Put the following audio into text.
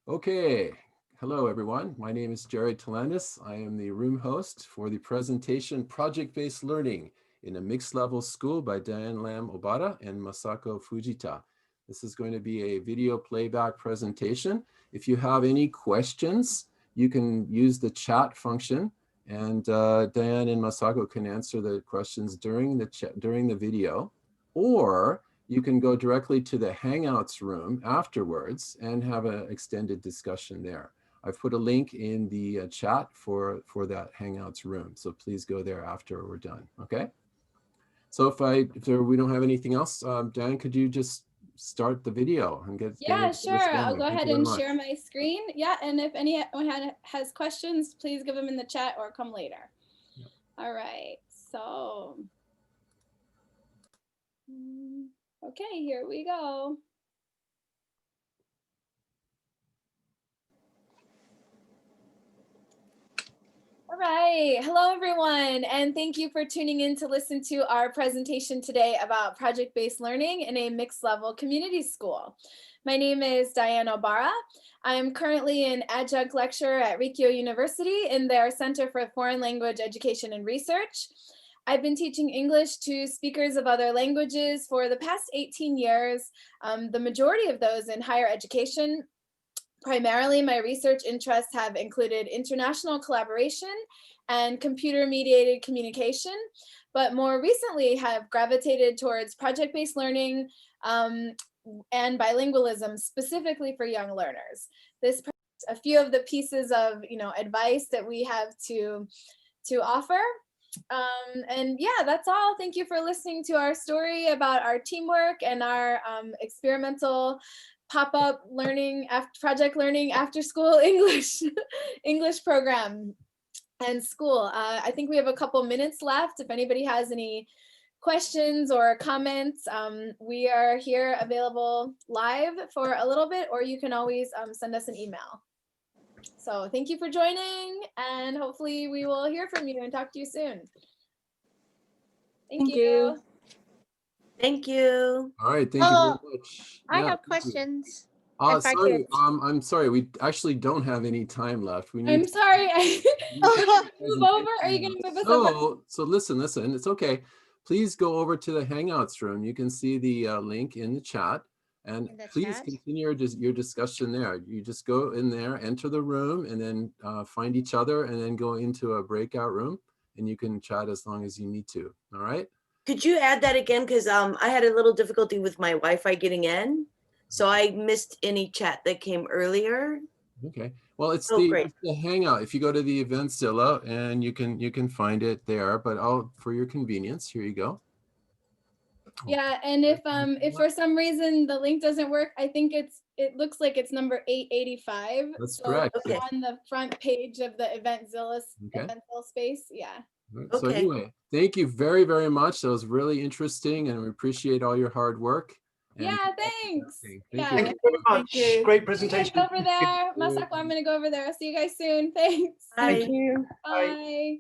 Okay, hello everyone. My name is Jared Telenis. I am the room host for the presentation Project-Based Learning in a Mixed Level School by Diane Lamb-Obara and Masako Fujita. This is going to be a video playback presentation. If you have any questions, you can use the chat function, and Diane and Masako can answer the questions during the video, or you can go directly to the Hangouts room afterwards and have an extended discussion there. I've put a link in the chat for that Hangouts room, so please go there after we're done, okay? So if we don't have anything else, Diane, could you just start the video and get sure. I'll go ahead and share my screen. Yeah, and if anyone has questions, please give them in the chat or come later. Yeah. All right, so. Okay, here we go. All right, hello everyone, and thank you for tuning in to listen to our presentation today about project-based learning in a mixed level community school. My name is Diane Obara. I am currently an adjunct lecturer at Rikyo University in their Center for Foreign Language Education and Research. I've been teaching English to speakers of other languages for the past 18 years, the majority of those in higher education. Primarily, my research interests have included international collaboration and computer-mediated communication, but more recently have gravitated towards project-based learning and bilingualism, specifically for young learners. This a few of the pieces of advice that we have to offer. And yeah, that's all. Thank you for listening to our story about our teamwork and our experimental pop-up learning, project learning after school English program and school. I think we have a couple minutes left. If anybody has any questions or comments, we are here available live for a little bit, or you can always send us an email. So thank you for joining, and hopefully we will hear from you and talk to you soon. Thank you. Thank you. All right, thank you very much. I have questions. Sorry, I'm sorry, we actually don't have any time left. I'm sorry. Move over? Are you going to move us over? So listen, it's okay. Please go over to the Hangouts room. You can see the link in the chat. And please continue your discussion there. You just go in there, enter the room, and then find each other, and then go into a breakout room, and you can chat as long as you need to. All right? Could you add that again? Because I had a little difficulty with my Wi-Fi getting in, so I missed any chat that came earlier. Okay. Well, it's the Hangout. If you go to the Eventzilla, and you can find it there. But for your convenience, here you go. Yeah, and if for some reason the link doesn't work, I think it looks like it's number 885. That's correct. Okay. On the front page of the Eventzilla space. Yeah. So anyway, thank you very, very much. That was really interesting, and we appreciate all your hard work. Yeah, thanks. Thank you very much. Great presentation. Over there, Masako, I'm going to go over there. I'll see you guys soon. Thanks. Bye. Thank you. Bye.